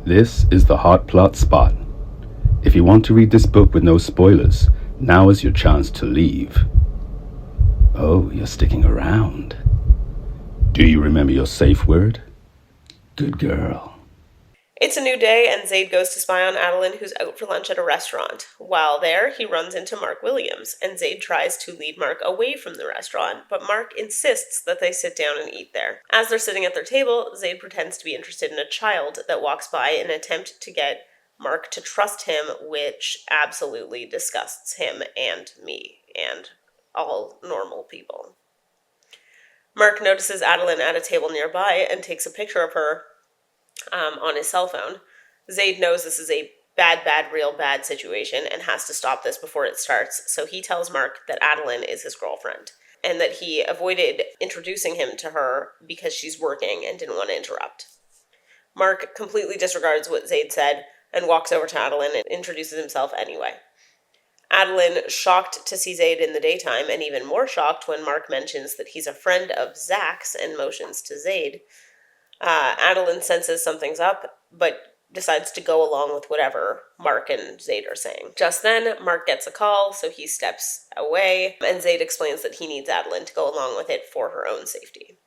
This is the Hot Plot Spot. If you want to read this book with no spoilers, now is your chance to leave. Oh, you're sticking around. Do you remember your safe word? Good girl. It's a new day, and Zaid goes to spy on Adeline, who's out for lunch at a restaurant. While there, he runs into Mark Williams, and Zaid tries to lead Mark away from the restaurant, but Mark insists that they sit down and eat there. As they're sitting at their table, Zaid pretends to be interested in a child that walks by in an attempt to get Mark to trust him, which absolutely disgusts him and me, and all normal people. Mark notices Adeline at a table nearby and takes a picture of her on his cell phone. Zaid knows this is a real bad situation and has to stop this before it starts, so he tells Mark that Adeline is his girlfriend and that he avoided introducing him to her because she's working and didn't want to interrupt. Mark completely disregards what Zaid said and walks over to Adeline and introduces himself anyway. Adeline, shocked to see Zaid in the daytime, and even more shocked when Mark mentions that he's a friend of Zach's and motions to Zaid. Adeline senses something's up, but decides to go along with whatever Mark and Zaid are saying. Just then, Mark gets a call, so he steps away, and Zaid explains that he needs Adeline to go along with it for her own safety.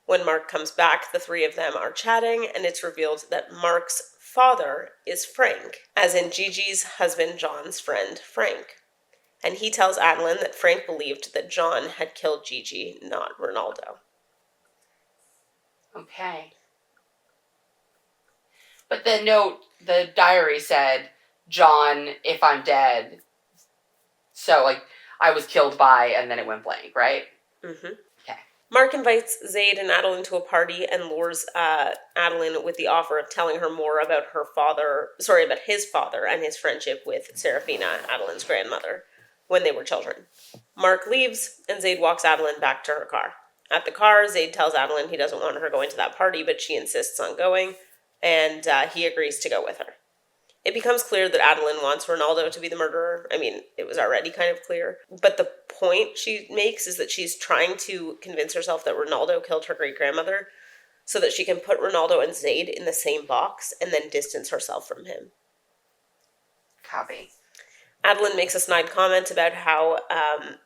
When Mark comes back, the three of them are chatting, and it's revealed that Mark's father is Frank, as in Gigi's husband John's friend Frank. And he tells Adeline that Frank believed that John had killed Gigi, not Ronaldo. Okay. But the diary said, John, if I'm dead. So, I was killed by, and then it went blank, right? Mm-hmm. Okay. Mark invites Zaid and Adeline to a party and lures Adeline with the offer of telling her more about about his father and his friendship with Serafina, Adeline's grandmother, when they were children. Mark leaves, and Zaid walks Adeline back to her car. At the car, Zaid tells Adeline he doesn't want her going to that party, but she insists on going, and he agrees to go with her. It becomes clear that Adeline wants Ronaldo to be the murderer. I mean, it was already kind of clear. But the point she makes is that she's trying to convince herself that Ronaldo killed her great-grandmother so that she can put Ronaldo and Zaid in the same box and then distance herself from him. Copy. Adeline makes a snide comment about how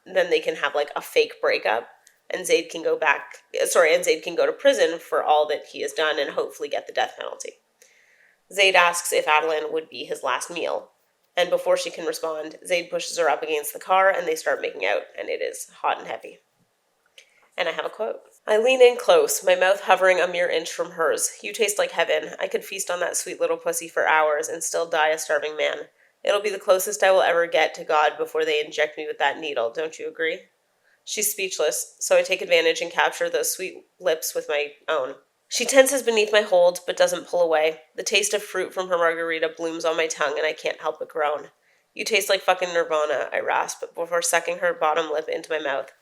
then they can have a fake breakup. And Zaid can go to prison for all that he has done and hopefully get the death penalty. Zaid asks if Adeline would be his last meal. And before she can respond, Zaid pushes her up against the car and they start making out, and it is hot and heavy. And I have a quote. I lean in close, my mouth hovering a mere inch from hers. You taste like heaven. I could feast on that sweet little pussy for hours and still die a starving man. It'll be the closest I will ever get to God before they inject me with that needle. Don't you agree? She's speechless, so I take advantage and capture those sweet lips with my own. She tenses beneath my hold, but doesn't pull away. The taste of fruit from her margarita blooms on my tongue, and I can't help but groan. You taste like fucking Nirvana, I rasp, before sucking her bottom lip into my mouth.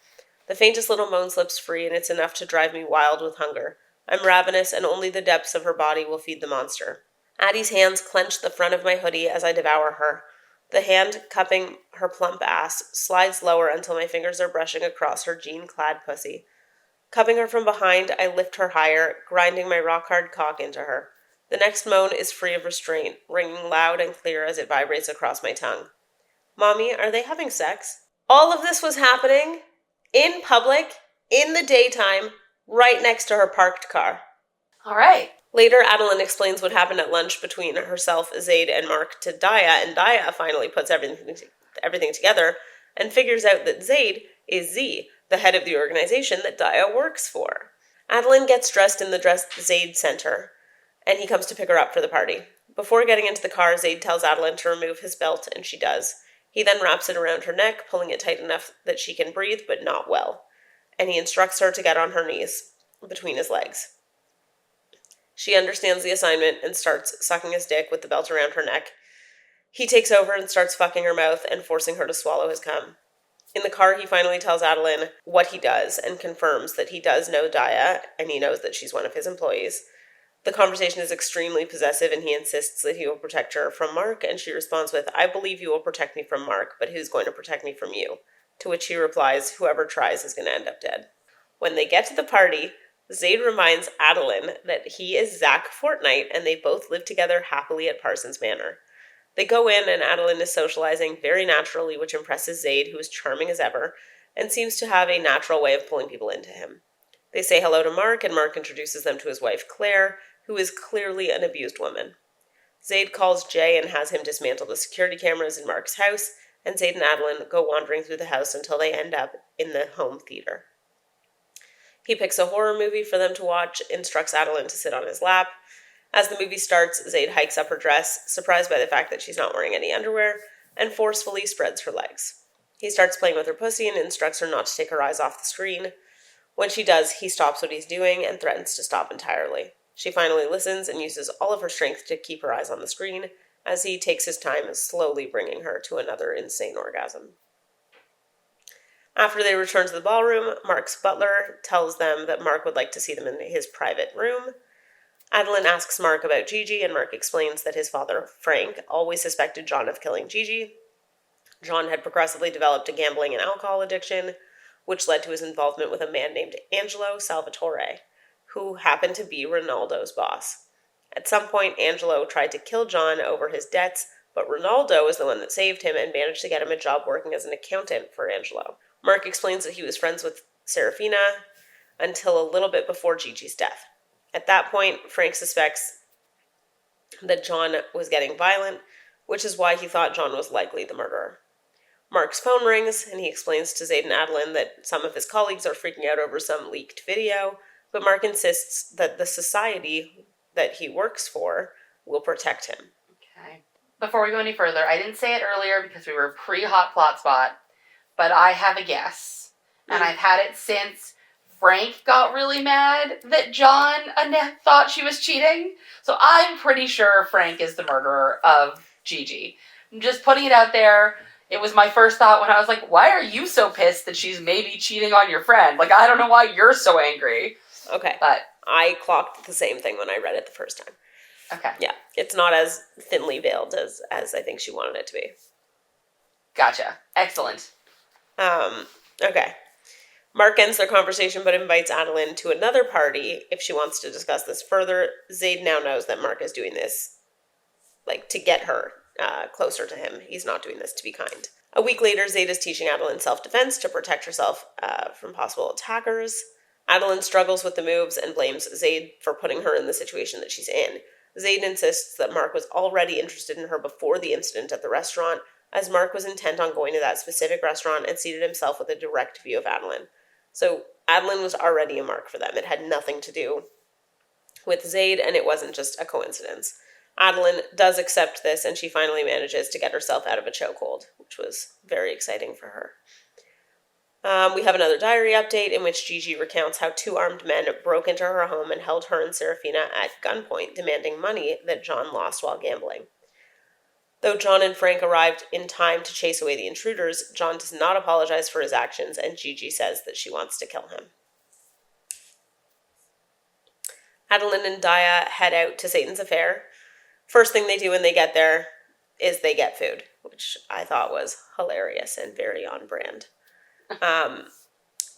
The faintest little moan slips free, and it's enough to drive me wild with hunger. I'm ravenous, and only the depths of her body will feed the monster. Addie's hands clench the front of my hoodie as I devour her. The hand cupping her plump ass slides lower until my fingers are brushing across her jean-clad pussy. Cupping her from behind, I lift her higher, grinding my rock-hard cock into her. The next moan is free of restraint, ringing loud and clear as it vibrates across my tongue. Mommy, are they having sex? All of this was happening in public, in the daytime, right next to her parked car. All right. Later, Adeline explains what happened at lunch between herself, Zaid, and Mark to Daya, and Daya finally puts everything together and figures out that Zaid is Z, the head of the organization that Daya works for. Adeline gets dressed in the dress Zaid sent her, and he comes to pick her up for the party. Before getting into the car, Zaid tells Adeline to remove his belt, and she does. He then wraps it around her neck, pulling it tight enough that she can breathe, but not well. And he instructs her to get on her knees between his legs. She understands the assignment and starts sucking his dick with the belt around her neck. He takes over and starts fucking her mouth and forcing her to swallow his cum. In the car, he finally tells Adeline what he does and confirms that he does know Daya, and he knows that she's one of his employees. The conversation is extremely possessive, and he insists that he will protect her from Mark, and she responds with, I believe you will protect me from Mark, but who's going to protect me from you? To which he replies, whoever tries is going to end up dead. When they get to the party, Zaid reminds Adeline that he is Zach Fortnite and they both live together happily at Parsons Manor. They go in and Adeline is socializing very naturally, which impresses Zaid, who is charming as ever, and seems to have a natural way of pulling people into him. They say hello to Mark, and Mark introduces them to his wife Claire, who is clearly an abused woman. Zaid calls Jay and has him dismantle the security cameras in Mark's house, and Zaid and Adeline go wandering through the house until they end up in the home theater. He picks a horror movie for them to watch, instructs Adeline to sit on his lap. As the movie starts, Zaid hikes up her dress, surprised by the fact that she's not wearing any underwear, and forcefully spreads her legs. He starts playing with her pussy and instructs her not to take her eyes off the screen. When she does, he stops what he's doing and threatens to stop entirely. She finally listens and uses all of her strength to keep her eyes on the screen, as he takes his time slowly bringing her to another insane orgasm. After they return to the ballroom, Mark's butler tells them that Mark would like to see them in his private room. Adeline asks Mark about Gigi, and Mark explains that his father, Frank, always suspected John of killing Gigi. John had progressively developed a gambling and alcohol addiction, which led to his involvement with a man named Angelo Salvatore, who happened to be Ronaldo's boss. At some point, Angelo tried to kill John over his debts, but Ronaldo was the one that saved him and managed to get him a job working as an accountant for Angelo. Mark explains that he was friends with Serafina until a little bit before Gigi's death. At that point, Frank suspects that John was getting violent, which is why he thought John was likely the murderer. Mark's phone rings, and he explains to Zaid and Adeline that some of his colleagues are freaking out over some leaked video, but Mark insists that the society that he works for will protect him. Okay. Before we go any further, I didn't say it earlier because we were pre-hot plot spot, but I have a guess, and I've had it since Frank got really mad that John thought she was cheating. So I'm pretty sure Frank is the murderer of Gigi. I'm just putting it out there. It was my first thought when I was like, why are you so pissed that she's maybe cheating on your friend? Like, I don't know why you're so angry. Okay. But I clocked the same thing when I read it the first time. Okay. Yeah. It's not as thinly veiled as I think she wanted it to be. Gotcha. Excellent. Okay. Mark ends their conversation but invites Adeline to another party if she wants to discuss this further. Zaid now knows that Mark is doing this, to get her closer to him. He's not doing this to be kind. A week later, Zaid is teaching Adeline self-defense to protect herself from possible attackers. Adeline struggles with the moves and blames Zaid for putting her in the situation that she's in. Zaid insists that Mark was already interested in her before the incident at the restaurant, as Mark was intent on going to that specific restaurant and seated himself with a direct view of Adeline. So Adeline was already a mark for them. It had nothing to do with Zaid, and it wasn't just a coincidence. Adeline does accept this, and she finally manages to get herself out of a chokehold, which was very exciting for her. We have another diary update in which Gigi recounts how two armed men broke into her home and held her and Serafina at gunpoint, demanding money that John lost while gambling. Though John and Frank arrived in time to chase away the intruders, John does not apologize for his actions, and Gigi says that she wants to kill him. Adeline and Daya head out to Satan's Affair. First thing they do when they get there is they get food, which I thought was hilarious and very on brand.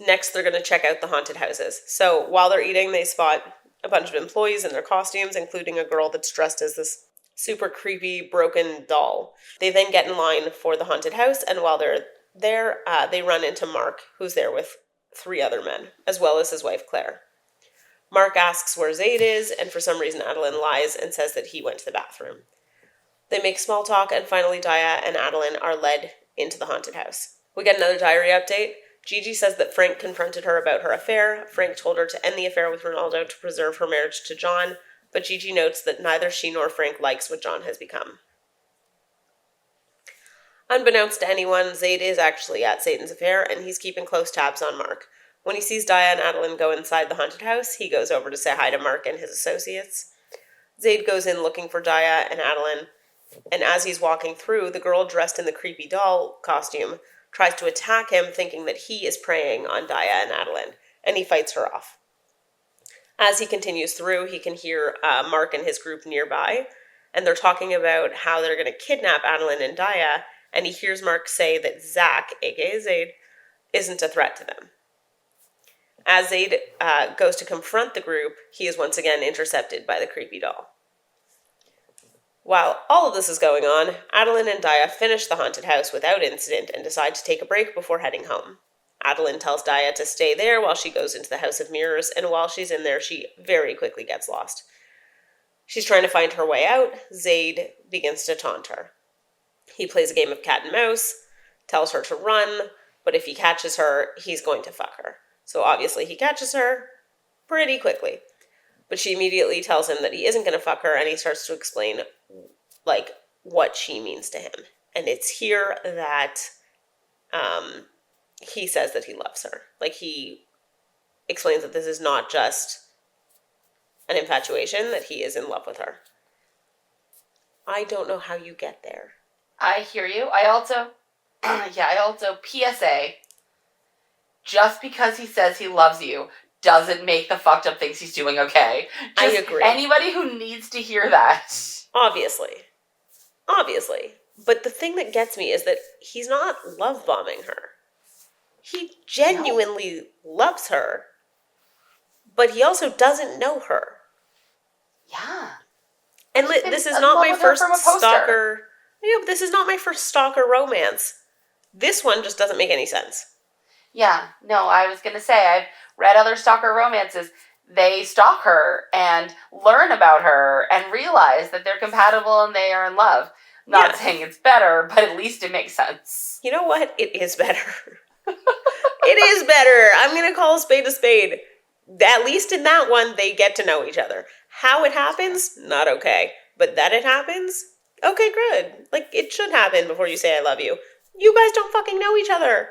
Next, they're going to check out the haunted houses. So while they're eating, they spot a bunch of employees in their costumes, including a girl that's dressed as this super creepy, broken doll. They then get in line for the haunted house, and while they're there, they run into Mark, who's there with 3 other men, as well as his wife, Claire. Mark asks where Zaid is, and for some reason Adeline lies and says that he went to the bathroom. They make small talk, and finally Daya and Adeline are led into the haunted house. We get another diary update. Gigi says that Frank confronted her about her affair. Frank told her to end the affair with Ronaldo to preserve her marriage to John, but Gigi notes that neither she nor Frank likes what John has become. Unbeknownst to anyone, Zaid is actually at Satan's Affair, and he's keeping close tabs on Mark. When he sees Daya and Adeline go inside the haunted house, he goes over to say hi to Mark and his associates. Zaid goes in looking for Daya and Adeline, and as he's walking through, the girl dressed in the creepy doll costume tries to attack him, thinking that he is preying on Daya and Adeline, and he fights her off. As he continues through, he can hear Mark and his group nearby, and they're talking about how they're going to kidnap Adeline and Daya, and he hears Mark say that Zach, aka Zaid, isn't a threat to them. As Zaid goes to confront the group, he is once again intercepted by the creepy doll. While all of this is going on, Adeline and Daya finish the haunted house without incident and decide to take a break before heading home. Adeline tells Daya to stay there while she goes into the House of Mirrors, and while she's in there, she very quickly gets lost. She's trying to find her way out. Zaid begins to taunt her. He plays a game of cat and mouse, tells her to run, but if he catches her, he's going to fuck her. So obviously he catches her pretty quickly. But she immediately tells him that he isn't going to fuck her, and he starts to explain, like, what she means to him. And it's here that he says that he loves her. Like, he explains that this is not just an infatuation, that he is in love with her. I don't know how you get there. I hear you. I also PSA, just because he says he loves you doesn't make the fucked up things he's doing okay. I agree. Anybody who needs to hear that. Obviously. But the thing that gets me is that he's not love bombing her. He genuinely loves her, but he also doesn't know her. Yeah. And this is not my first stalker. Yeah, but this is not my first stalker romance. This one just doesn't make any sense. Yeah. No, I was going to say, I've read other stalker romances. They stalk her and learn about her and realize that they're compatible and they are in love. Not saying it's better, but at least it makes sense. You know what? It is better. It is better. I'm going to call a spade a spade. At least in that one, they get to know each other. How it happens, not okay. But that it happens, okay, good. Like, it should happen before you say I love you. You guys don't fucking know each other.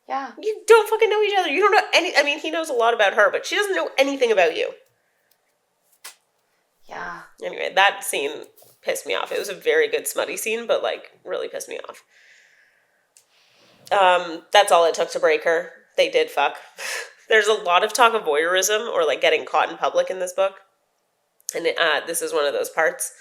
Yeah. You don't fucking know each other. You don't know he knows a lot about her, but she doesn't know anything about you. Yeah. Anyway, that scene pissed me off. It was a very good smutty scene, but, like, really pissed me off. That's all it took to break her. They did fuck. There's a lot of talk of voyeurism or, like, getting caught in public in this book. And this is one of those parts.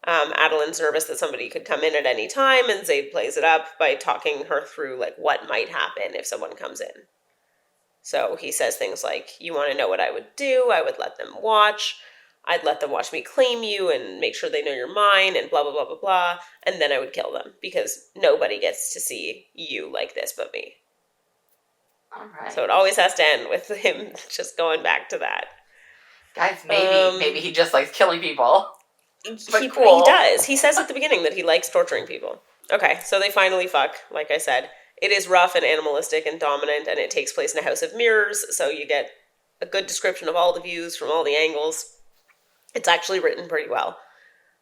Adeline's nervous that somebody could come in at any time, and Zaid plays it up by talking her through, like, what might happen if someone comes in. So he says things like, you want to know what I would do? I would let them watch. I'd let them watch me claim you and make sure they know you're mine and blah, blah, blah, blah, blah. And then I would kill them because nobody gets to see you like this but me. All right. So it always has to end with him just going back to that. Guys, maybe he just likes killing people. But he cool. does. He says at the beginning that he likes torturing people. Okay, so they finally fuck, like I said. It is rough and animalistic and dominant, and it takes place in a house of mirrors, so you get a good description of all the views from all the angles. It's actually written pretty well.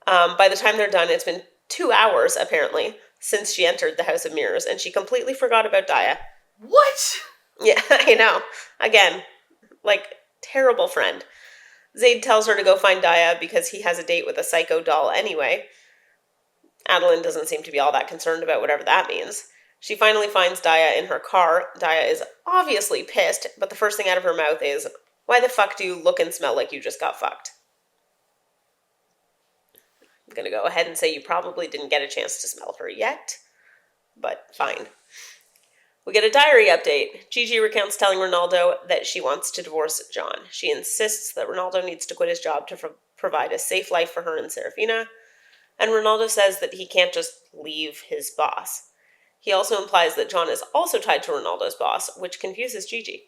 By the time they're done, it's been 2 hours, apparently, since she entered the House of Mirrors, and she completely forgot about Daya. What? Yeah, I know. Again, like, terrible friend. Zaid tells her to go find Daya because he has a date with a psycho doll anyway. Adeline doesn't seem to be all that concerned about whatever that means. She finally finds Daya in her car. Daya is obviously pissed, but the first thing out of her mouth is, why the fuck do you look and smell like you just got fucked? I'm going to go ahead and say you probably didn't get a chance to smell her yet, but fine. We get a diary update. Gigi recounts telling Ronaldo that she wants to divorce John. She insists that Ronaldo needs to quit his job to provide a safe life for her and Serafina, and Ronaldo says that he can't just leave his boss. He also implies that John is also tied to Ronaldo's boss, which confuses Gigi.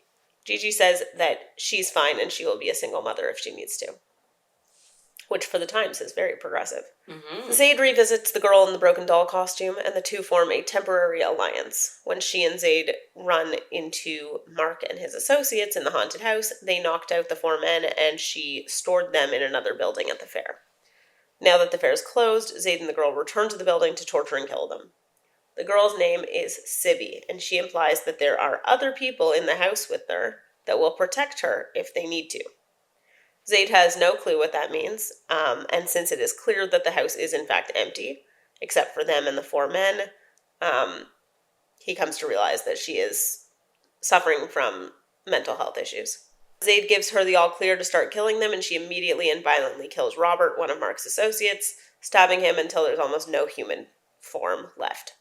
Gigi says that she's fine and she will be a single mother if she needs to, which for the times is very progressive. Mm-hmm. Zaid revisits the girl in the broken doll costume, and the two form a temporary alliance. When she and Zaid run into Mark and his associates in the haunted house, they knocked out the 4 men, and she stored them in another building at the fair. Now that the fair is closed, Zaid and the girl return to the building to torture and kill them. The girl's name is Sibby, and she implies that there are other people in the house with her that will protect her if they need to. Zaid has no clue what that means, and since it is clear that the house is in fact empty, except for them and the 4 men, he comes to realize that she is suffering from mental health issues. Zaid gives her the all clear to start killing them, and she immediately and violently kills Robert, one of Mark's associates, stabbing him until there's almost no human form left.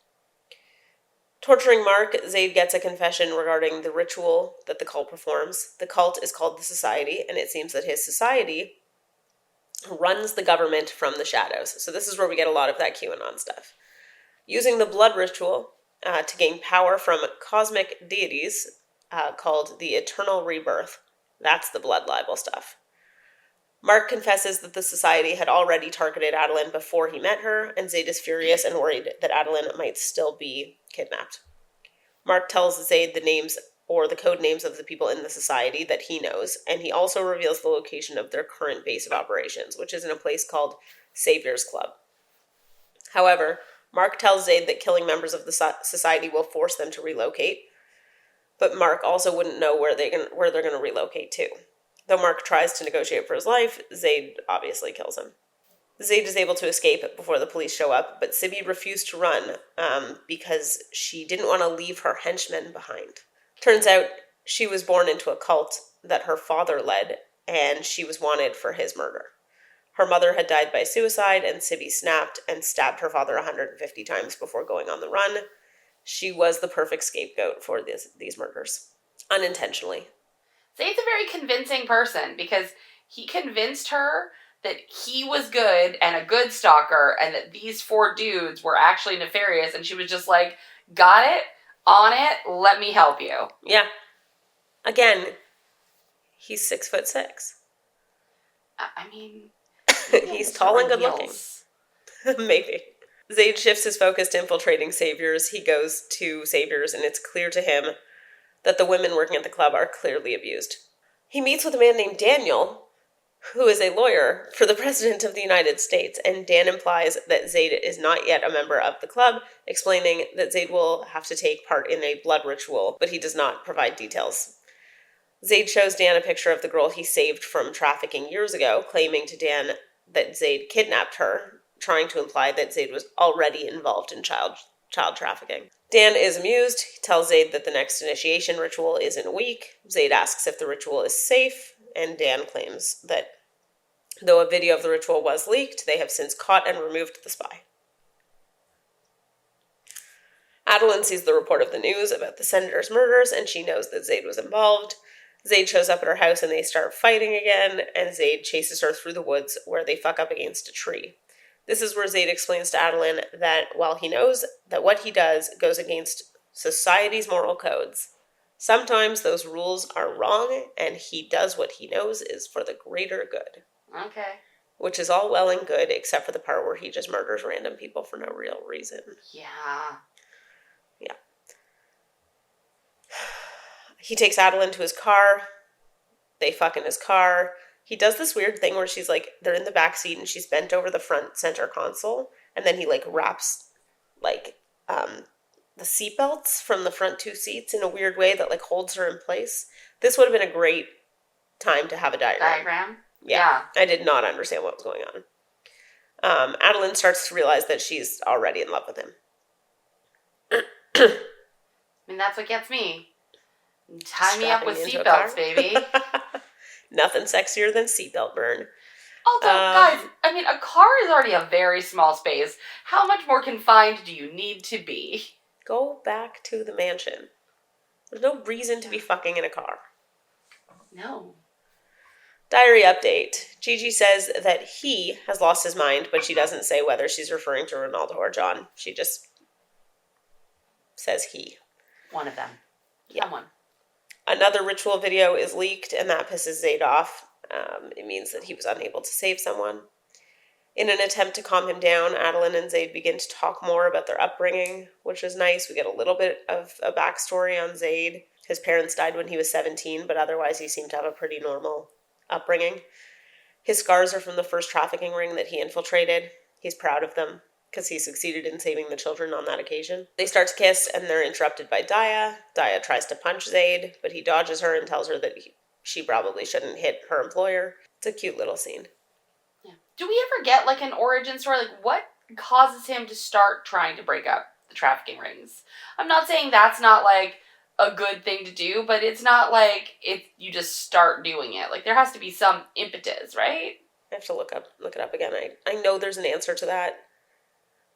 Torturing Mark, Zaid gets a confession regarding the ritual that the cult performs. The cult is called the Society, and it seems that his society runs the government from the shadows. So this is where we get a lot of that QAnon stuff. Using the blood ritual to gain power from cosmic deities called the Eternal Rebirth. That's the blood libel stuff. Mark confesses that the Society had already targeted Adeline before he met her, and Zaid is furious and worried that Adeline might still be kidnapped. Mark tells Zaid the names or the code names of the people in the Society that he knows, and he also reveals the location of their current base of operations, which is in a place called Savior's Club. However, Mark tells Zaid that killing members of the Society will force them to relocate, but Mark also wouldn't know where they're going to relocate to. Though Mark tries to negotiate for his life, Zaid obviously kills him. Zaid is able to escape before the police show up, but Sibby refused to run because she didn't want to leave her henchmen behind. Turns out she was born into a cult that her father led, and she was wanted for his murder. Her mother had died by suicide, and Sibby snapped and stabbed her father 150 times before going on the run. She was the perfect scapegoat for these murders, unintentionally. Zaid's a very convincing person because he convinced her that he was good and a good stalker and that these 4 dudes were actually nefarious, and she was just like, got it, on it, let me help you. Yeah. Again, he's 6'6". I mean... he's tall and good looking. Maybe. Zaid shifts his focus to infiltrating Saviors. He goes to Saviors, and it's clear to him that the women working at the club are clearly abused. He meets with a man named Daniel, who is a lawyer for the President of the United States, and Dan implies that Zaid is not yet a member of the club, explaining that Zaid will have to take part in a blood ritual, but he does not provide details. Zaid shows Dan a picture of the girl he saved from trafficking years ago, claiming to Dan that Zaid kidnapped her, trying to imply that Zaid was already involved in child trafficking. Dan is amused. He tells Zaid that the next initiation ritual is in a week. Zaid asks if the ritual is safe, and Dan claims that though a video of the ritual was leaked, they have since caught and removed the spy. Adeline sees the report of the news about the senator's murders, and she knows that Zaid was involved. Zaid shows up at her house and they start fighting again, and Zaid chases her through the woods where they fuck up against a tree. This is where Zaid explains to Adeline that while he knows that what he does goes against society's moral codes, sometimes those rules are wrong, and he does what he knows is for the greater good. Okay. Which is all well and good, except for the part where he just murders random people for no real reason. Yeah. Yeah. He takes Adeline to his car. They fuck in his car. He does this weird thing where she's like, they're in the back seat and she's bent over the front center console, and then he like wraps like the seatbelts from the front 2 seats in a weird way that like holds her in place. This would have been a great time to have a diagram. Yeah. I did not understand what was going on. Adeline starts to realize that she's already in love with him. I mean, that's what gets me. Tie me up with seatbelts, baby. Nothing sexier than seatbelt burn. Also, guys, I mean, a car is already a very small space. How much more confined do you need to be? Go back to the mansion. There's no reason to be fucking in a car. No. Diary update. Gigi says that he has lost his mind, but she doesn't say whether she's referring to Ronaldo or John. She just says he. One of them. Yeah. Someone. Another ritual video is leaked, and that pisses Zaid off. It means that he was unable to save someone. In an attempt to calm him down, Adeline and Zaid begin to talk more about their upbringing, which is nice. We get a little bit of a backstory on Zaid. His parents died when he was 17, but otherwise he seemed to have a pretty normal upbringing. His scars are from the first trafficking ring that he infiltrated. He's proud of them because he succeeded in saving the children on that occasion. They start to kiss, and they're interrupted by Daya. Daya tries to punch Zaid, but he dodges her and tells her that she probably shouldn't hit her employer. It's a cute little scene. Yeah. Do we ever get, like, an origin story? Like, what causes him to start trying to break up the trafficking rings? I'm not saying that's not, like, a good thing to do, but it's not like you just start doing it. Like, there has to be some impetus, right? I have to look it up again. I know there's an answer to that.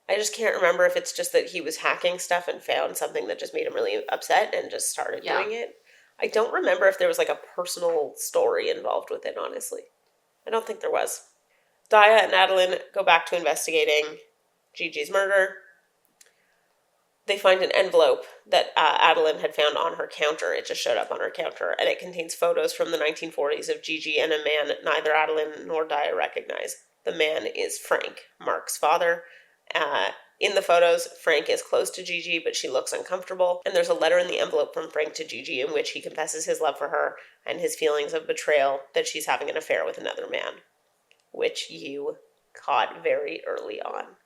I just can't remember if it's just that he was hacking stuff and found something that just made him really upset and just started doing it. I don't remember if there was like a personal story involved with it, honestly. I don't think there was. Daya and Adeline go back to investigating Gigi's murder. They find an envelope that Adeline had found on her counter. It just showed up on her counter, and it contains photos from the 1940s of Gigi and a man neither Adeline nor Daya recognize. The man is Frank, Mark's father. In the photos, Frank is close to Gigi, but she looks uncomfortable, and there's a letter in the envelope from Frank to Gigi in which he confesses his love for her and his feelings of betrayal that she's having an affair with another man, which you caught very early on.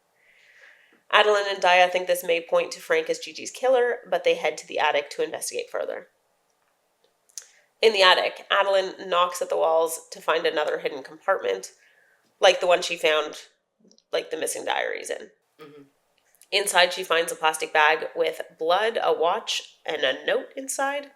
Adeline and Daya think this may point to Frank as Gigi's killer, but they head to the attic to investigate further. In the attic, Adeline knocks at the walls to find another hidden compartment, like the one she found, like the missing diaries in. Mm-hmm. Inside, she finds a plastic bag with blood, a watch, and a note inside.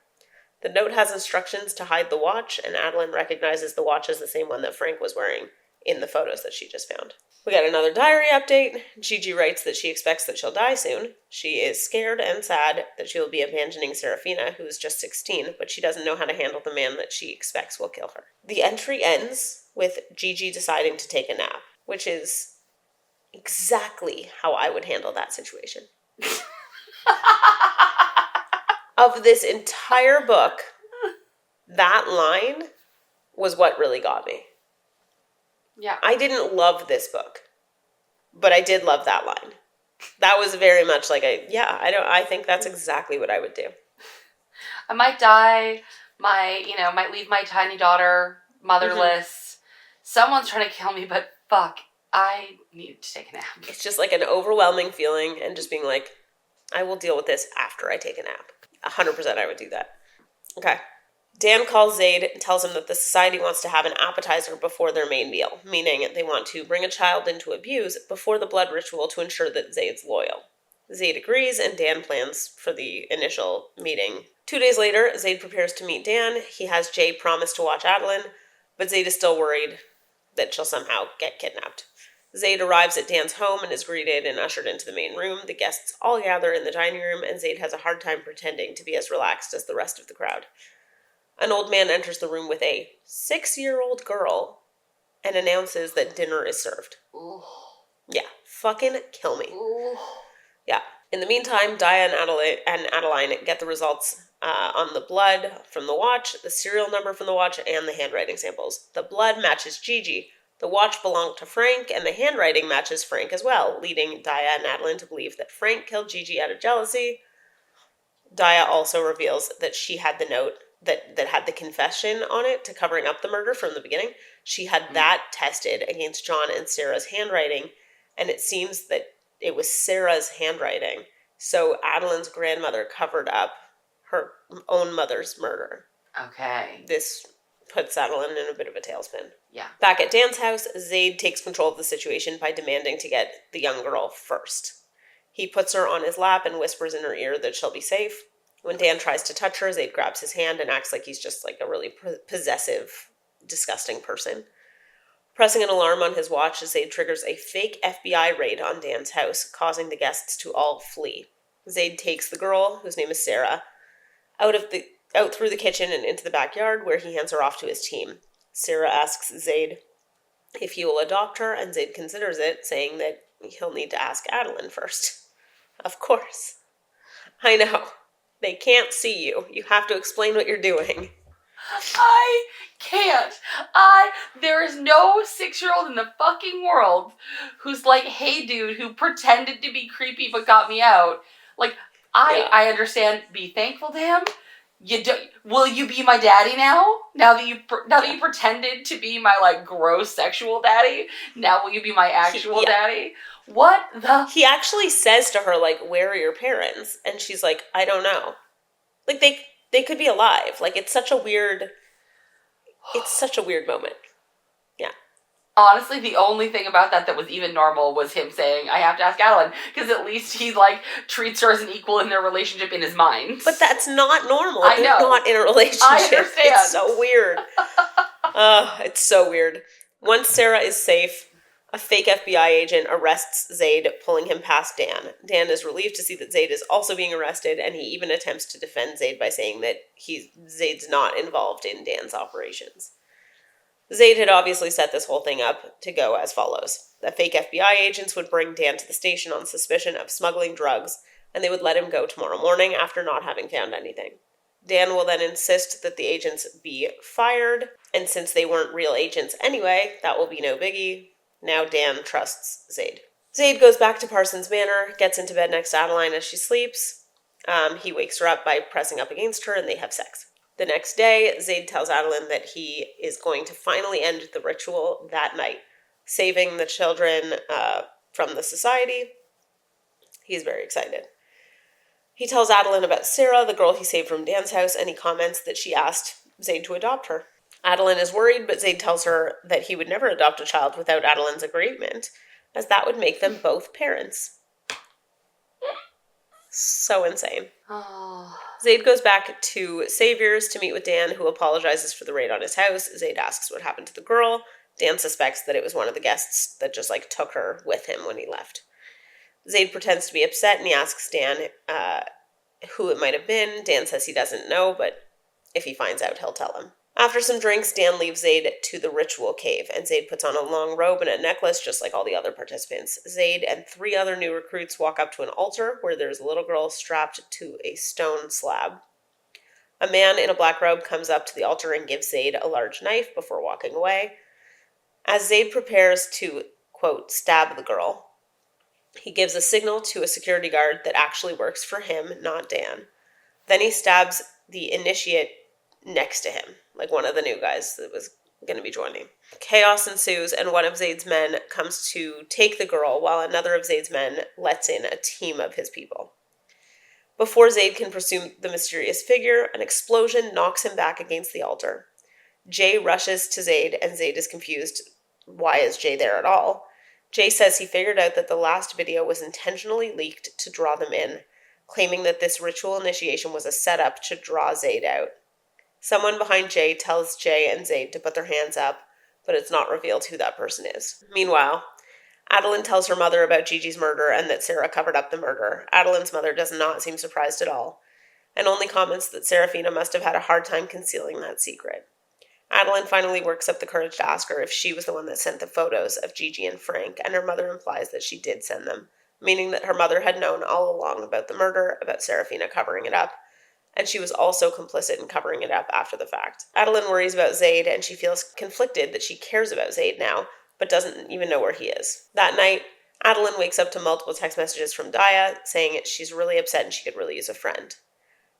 The note has instructions to hide the watch, and Adeline recognizes the watch as the same one that Frank was wearing in the photos that she just found. We got another diary update. Gigi writes that she expects that she'll die soon. She is scared and sad that she will be abandoning Serafina, who is just 16, but she doesn't know how to handle the man that she expects will kill her. The entry ends with Gigi deciding to take a nap, which is exactly how I would handle that situation. Of this entire book, that line was what really got me. Yeah. I didn't love this book, but I did love that line. That was very much like I think that's exactly what I would do. I might die, might leave my tiny daughter motherless. Mm-hmm. Someone's trying to kill me, but fuck, I need to take a nap. It's just like an overwhelming feeling and just being like, I will deal with this after I take a nap. 100% I would do that. Okay. Dan calls Zaid and tells him that the society wants to have an appetizer before their main meal, meaning they want to bring a child into abuse before the blood ritual to ensure that Zaid's loyal. Zaid agrees, and Dan plans for the initial meeting. 2 days later, Zaid prepares to meet Dan. He has Jay promise to watch Adeline, but Zaid is still worried that she'll somehow get kidnapped. Zaid arrives at Dan's home and is greeted and ushered into the main room. The guests all gather in the dining room, and Zaid has a hard time pretending to be as relaxed as the rest of the crowd. An old man enters the room with a 6-year-old girl and announces that dinner is served. Ooh. Yeah, fucking kill me. Ooh. Yeah. In the meantime, Daya and Adeline get the results on the blood from the watch, the serial number from the watch, and the handwriting samples. The blood matches Gigi. The watch belonged to Frank, and the handwriting matches Frank as well, leading Daya and Adeline to believe that Frank killed Gigi out of jealousy. Daya also reveals that she had the note that had the confession on it to covering up the murder from the beginning. She had that tested against John and Sarah's handwriting, and it seems that it was Sarah's handwriting. So Adeline's grandmother covered up her own mother's murder. Okay. This puts Adeline in a bit of a tailspin. Yeah. Back at Dan's house, Zaid takes control of the situation by demanding to get the young girl first. He puts her on his lap and whispers in her ear that she'll be safe. When Dan tries to touch her, Zaid grabs his hand and acts like he's just like a really possessive, disgusting person. Pressing an alarm on his watch, Zaid triggers a fake FBI raid on Dan's house, causing the guests to all flee. Zaid takes the girl, whose name is Sarah, out through the kitchen and into the backyard, where he hands her off to his team. Sarah asks Zaid if he will adopt her, and Zaid considers it, saying that he'll need to ask Adeline first. Of course. I know. They can't see you. You have to explain what you're doing. I can't. There is no 6-year-old in the fucking world who's like, hey dude, who pretended to be creepy but got me out. Like, I understand, be thankful to him. Will you be my daddy now? Now that you pretended to be my like gross sexual daddy, now will you be my actual daddy? What the? He actually says to her, like, where are your parents? And she's like, I don't know. Like, they could be alive. Like, it's such a weird moment. Yeah. Honestly, the only thing about that was even normal was him saying, I have to ask Adeline, because at least he, like, treats her as an equal in their relationship in his mind. But that's not normal. I know. They're not in a relationship. I understand. It's so weird. It's so weird. Once Sarah is safe, A fake FBI agent arrests Zaid, pulling him past Dan. Dan is relieved to see that Zaid is also being arrested, and he even attempts to defend Zaid by saying that Zaid's not involved in Dan's operations. Zaid had obviously set this whole thing up to go as follows. The fake FBI agents would bring Dan to the station on suspicion of smuggling drugs, and they would let him go tomorrow morning after not having found anything. Dan will then insist that the agents be fired, and since they weren't real agents anyway, that will be no biggie. Now Dan trusts Zaid. Zaid goes back to Parsons Manor, gets into bed next to Adeline as she sleeps. He wakes her up by pressing up against her, and they have sex. The next day, Zaid tells Adeline that he is going to finally end the ritual that night, saving the children from the society. He's very excited. He tells Adeline about Sarah, the girl he saved from Dan's house, and he comments that she asked Zaid to adopt her. Adeline is worried, but Zaid tells her that he would never adopt a child without Adeline's agreement, as that would make them both parents. So insane. Oh. Zaid goes back to Savior's to meet with Dan, who apologizes for the raid on his house. Zaid asks what happened to the girl. Dan suspects that it was one of the guests that just, took her with him when he left. Zaid pretends to be upset, and he asks Dan who it might have been. Dan says he doesn't know, but if he finds out, he'll tell him. After some drinks, Dan leaves Zaid to the ritual cave, and Zaid puts on a long robe and a necklace just like all the other participants. Zaid and 3 other new recruits walk up to an altar where there's a little girl strapped to a stone slab. A man in a black robe comes up to the altar and gives Zaid a large knife before walking away. As Zaid prepares to, quote, stab the girl, he gives a signal to a security guard that actually works for him, not Dan. Then he stabs the initiate next to him, like one of the new guys that was going to be joining. Chaos ensues, and one of Zaid's men comes to take the girl, while another of Zaid's men lets in a team of his people. Before Zaid can pursue the mysterious figure, an explosion knocks him back against the altar. Jay rushes to Zaid, and Zaid is confused. Why is Jay there at all? Jay says he figured out that the last video was intentionally leaked to draw them in, claiming that this ritual initiation was a setup to draw Zaid out. Someone behind Jay tells Jay and Zaid to put their hands up, but it's not revealed who that person is. Meanwhile, Adeline tells her mother about Gigi's murder and that Sarah covered up the murder. Adeline's mother does not seem surprised at all, and only comments that Serafina must have had a hard time concealing that secret. Adeline finally works up the courage to ask her if she was the one that sent the photos of Gigi and Frank, and her mother implies that she did send them, meaning that her mother had known all along about the murder, about Serafina covering it up, and she was also complicit in covering it up after the fact. Adeline worries about Zaid, and she feels conflicted that she cares about Zaid now, but doesn't even know where he is. That night, Adeline wakes up to multiple text messages from Daya saying she's really upset and she could really use a friend.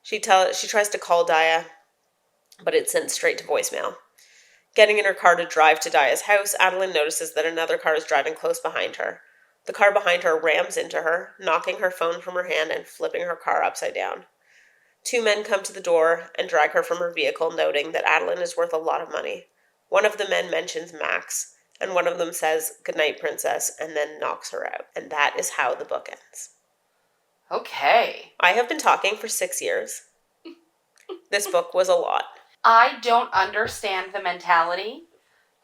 She tries to call Daya, but it's sent straight to voicemail. Getting in her car to drive to Daya's house, Adeline notices that another car is driving close behind her. The car behind her rams into her, knocking her phone from her hand and flipping her car upside down. 2 men come to the door and drag her from her vehicle, noting that Adeline is worth a lot of money. One of the men mentions Max, and one of them says, "Goodnight, princess," and then knocks her out. And that is how the book ends. Okay. I have been talking for 6 years. This book was a lot. I don't understand the mentality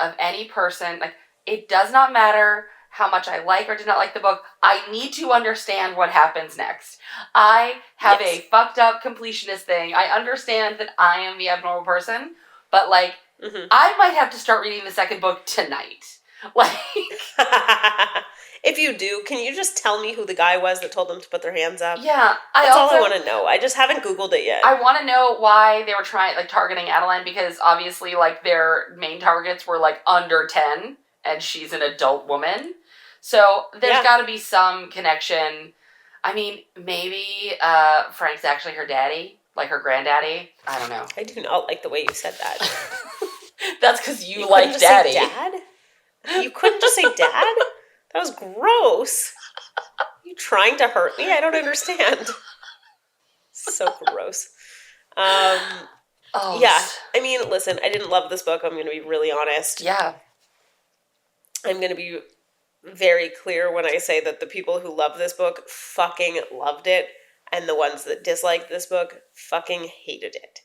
of any person. It does not matter how much I like or do not like the book. I need to understand what happens next. I have a fucked up completionist thing. I understand that I am the abnormal person, but I might have to start reading the second book tonight. If you do, can you just tell me who the guy was that told them to put their hands up? Yeah. That's all I want to know. I just haven't Googled it yet. I want to know why they were targeting Adeline, because obviously, their main targets were, under 10, and she's an adult woman. So there's got to be some connection. I mean, maybe Frank's actually her daddy, her granddaddy. I don't know. I do not like the way you said that. That's because you like daddy. Say dad? You couldn't just say dad? That was gross. You trying to hurt me? I don't understand. So gross. Yeah. I mean, listen, I didn't love this book. I'm going to be really honest. Yeah. I'm going to be very clear when I say that the people who love this book fucking loved it, and the ones that disliked this book fucking hated it.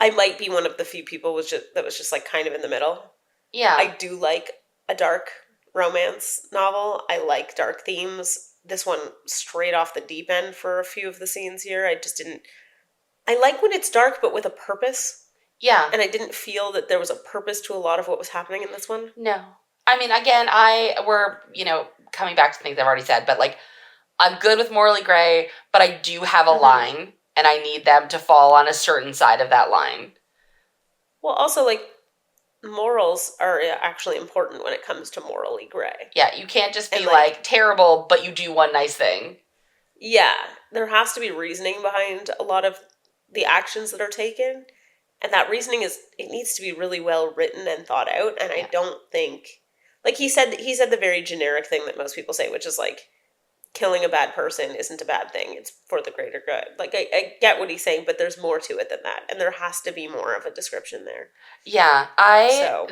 I might be one of the few people that was just kind of in the middle. Yeah. I do like a dark romance novel. I like dark themes. This one straight off the deep end for a few of the scenes here. I just didn't... I like when it's dark, but with a purpose. Yeah. And I didn't feel that there was a purpose to a lot of what was happening in this one. No. I mean, again, we're, coming back to things I've already said, but, like, I'm good with morally gray, but I do have a line, and I need them to fall on a certain side of that line. Well, also, like, morals are actually important when it comes to morally gray. Yeah, you can't just be, like, terrible, but you do one nice thing. Yeah, there has to be reasoning behind a lot of the actions that are taken, and that reasoning it needs to be really well written and thought out, and I don't think... Like, he said the very generic thing that most people say, which is, like, killing a bad person isn't a bad thing. It's for the greater good. Like, I get what he's saying, but there's more to it than that. And there has to be more of a description there. Yeah,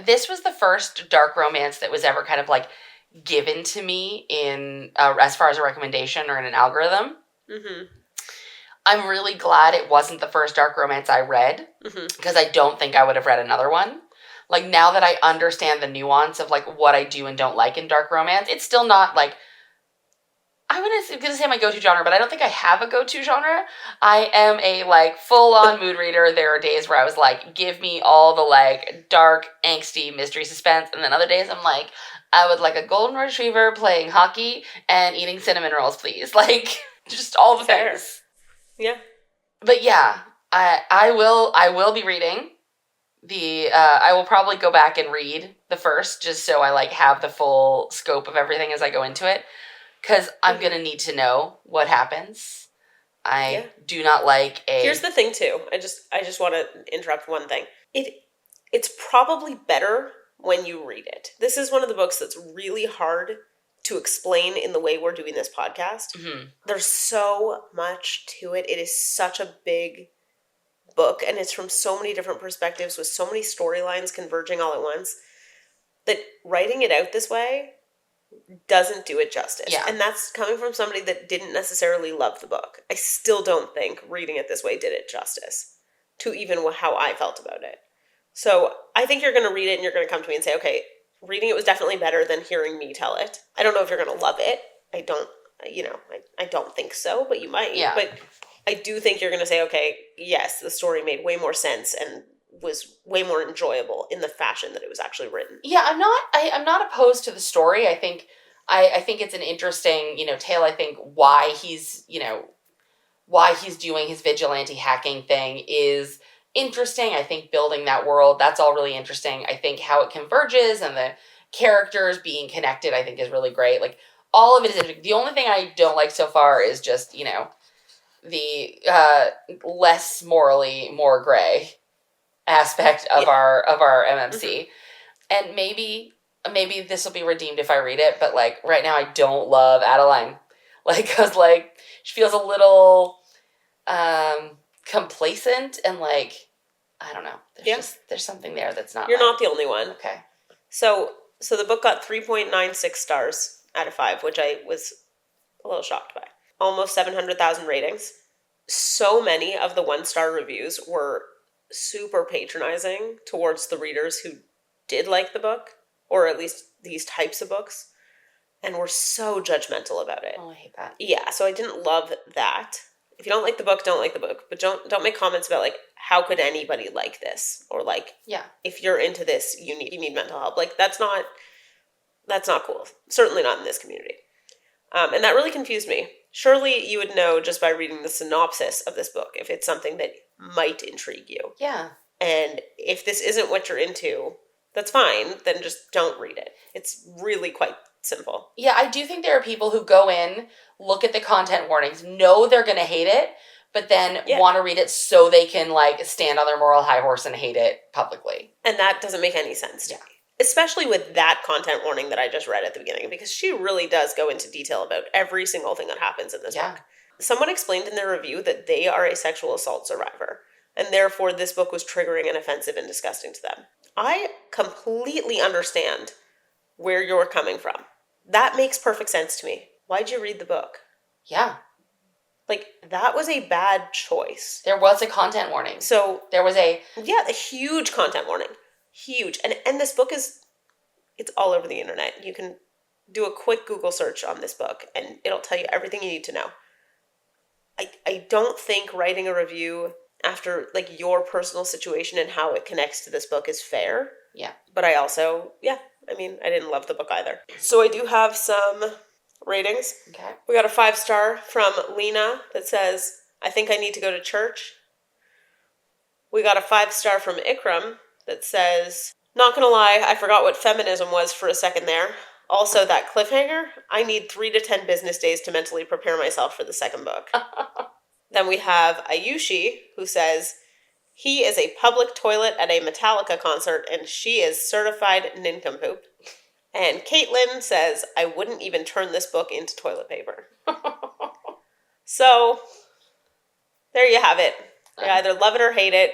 this was the first dark romance that was ever kind of, like, given to me in, as far as a recommendation or in an algorithm. Mm-hmm. I'm really glad it wasn't the first dark romance I read, because I don't think I would have read another one. Like, now that I understand the nuance of, like, what I do and don't like in dark romance, it's still not, like, I was going to say my go-to genre, but I don't think I have a go-to genre. I am a, like, full-on mood reader. There are days where I was like, give me all the, like, dark, angsty mystery suspense, and then other days I'm like, I would like a golden retriever playing hockey and eating cinnamon rolls, please. Like, just all the things. Yeah. But yeah, I will be reading I will probably go back and read the first, just so I, like, have the full scope of everything as I go into it, because I'm going to need to know what happens. I do not like Here's the thing, too. I just want to interrupt one thing. It's probably better when you read it. This is one of the books that's really hard to explain in the way we're doing this podcast. Mm-hmm. There's so much to it. It is such a big book, and it's from so many different perspectives with so many storylines converging all at once, that writing it out this way doesn't do it justice. Yeah. And that's coming from somebody that didn't necessarily love the book. I still don't think reading it this way did it justice to even how I felt about it. So I think you're going to read it and you're going to come to me and say, okay, reading it was definitely better than hearing me tell it. I don't know if you're going to love it. I don't think so, but you might. Yeah. But I do think you're going to say, okay, yes, the story made way more sense and was way more enjoyable in the fashion that it was actually written. Yeah, I'm not opposed to the story. I think it's an interesting, tale. I think why he's doing his vigilante hacking thing is interesting. I think building that world, that's all really interesting. I think how it converges and the characters being connected, I think is really great. Like, all of it is interesting. The only thing I don't like so far is just, the less morally more gray aspect of our MMC. Mm-hmm. And maybe this will be redeemed if I read it, but, like, right now I don't love Adeline. Like, because, like, she feels a little complacent and, like, I don't know. There's something there that's not. You're not the only one. Okay. So the book got 3.96 stars out of 5, which I was a little shocked by. Almost 700,000 ratings. So many of the 1-star reviews were super patronizing towards the readers who did like the book, or at least these types of books, and were so judgmental about it. Oh, I hate that. Yeah, so I didn't love that. If you don't like the book, don't like the book. But don't make comments about, like, how could anybody like this? Or, like, if you're into this, you need mental help. Like, that's not cool. Certainly not in this community. And that really confused me. Surely you would know just by reading the synopsis of this book if it's something that might intrigue you. Yeah. And if this isn't what you're into, that's fine. Then just don't read it. It's really quite simple. Yeah, I do think there are people who go in, look at the content warnings, know they're going to hate it, but then want to read it so they can, like, stand on their moral high horse and hate it publicly. And that doesn't make any sense to me. Especially with that content warning that I just read at the beginning, because she really does go into detail about every single thing that happens in this book. Someone explained in their review that they are a sexual assault survivor, and therefore this book was triggering and offensive and disgusting to them. I completely understand where you're coming from. That makes perfect sense to me. Why'd you read the book? Yeah. Like, that was a bad choice. There was a content warning. So there was a huge content warning. Huge. And this book it's all over the internet. You can do a quick Google search on this book, and it'll tell you everything you need to know. I don't think writing a review after like your personal situation and how it connects to this book is fair. Yeah. But I also, I didn't love the book either. So I do have some ratings. Okay. We got a 5-star from Lena that says, I think I need to go to church. We got a 5-star from Ikram that says, not gonna lie, I forgot what feminism was for a second there. Also, that cliffhanger, I need 3 to 10 business days to mentally prepare myself for the second book. Then we have Ayushi, who says, he is a public toilet at a Metallica concert, and she is certified nincompoop. And Caitlin says, I wouldn't even turn this book into toilet paper. So, there you have it. You either love it or hate it,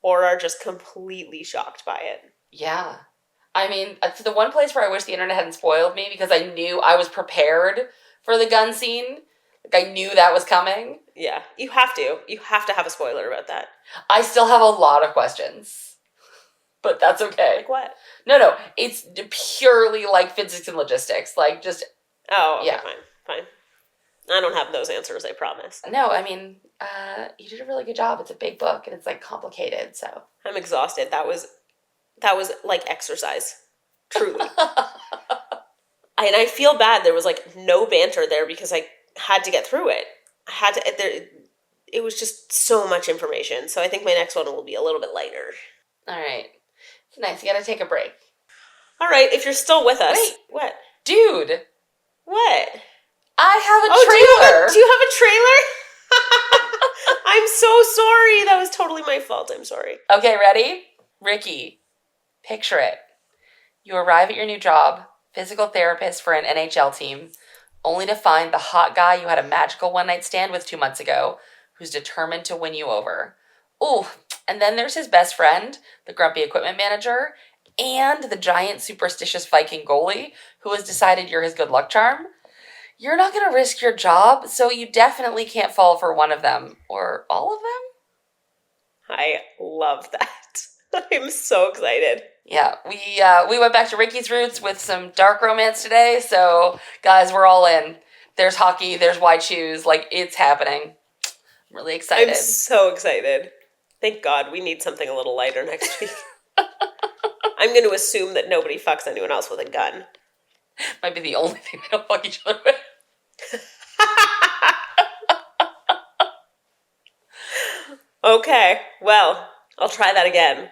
or are just completely shocked by it. Yeah. I mean, it's the one place where I wish the internet hadn't spoiled me, because I knew I was prepared for the gun scene. Like, I knew that was coming. Yeah, you have to. You have to have a spoiler about that. I still have a lot of questions, but that's okay. Like what? No, it's purely like physics and logistics. Like, just... Oh, okay, yeah. Fine. I don't have those answers, I promise. No, I mean, you did a really good job. It's a big book, and it's, like, complicated, so... I'm exhausted. That was like exercise. Truly. And I feel bad there was, like, no banter there because I had to get through it. It was just so much information. So I think my next one will be a little bit lighter. All right. It's nice. You gotta take a break. All right, if you're still with us. Wait. What? Dude. What? I have a trailer. Do you have a trailer? I'm so sorry. That was totally my fault. I'm sorry. Okay, ready? Ricky, picture it. You arrive at your new job, physical therapist for an NHL team, only to find the hot guy you had a magical one-night stand with 2 months ago, who's determined to win you over. Ooh, and then there's his best friend, the grumpy equipment manager, and the giant superstitious Viking goalie, who has decided you're his good luck charm. You're not going to risk your job, so you definitely can't fall for one of them. Or all of them? I love that. I'm so excited. Yeah, we went back to Ricky's roots with some dark romance today, so guys, we're all in. There's hockey, there's white shoes, like, it's happening. I'm really excited. I'm so excited. Thank God, we need something a little lighter next week. I'm going to assume that nobody fucks anyone else with a gun. Might be the only thing they don't fuck each other with. Okay, well, I'll try that again.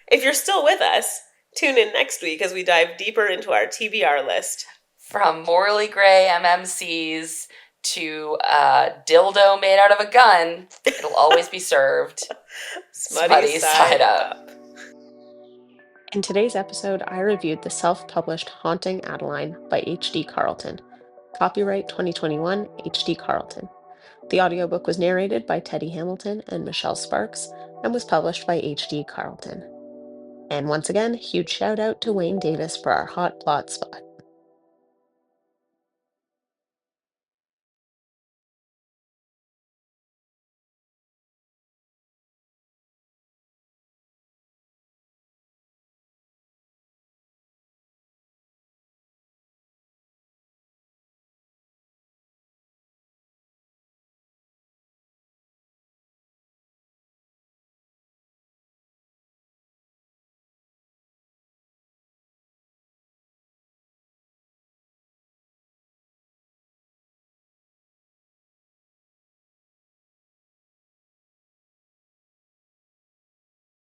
If you're still with us, tune in next week as we dive deeper into our TBR list. From morally gray MMCs to a dildo made out of a gun, it'll always be served. Smutty side up. In today's episode, I reviewed the self-published Haunting Adeline by H.D. Carlton. Copyright 2021 H.D. Carlton. The audiobook was narrated by Teddy Hamilton and Michelle Sparks and was published by H.D. Carlton. And once again, huge shout out to Wayne Davis for our hot plot spot.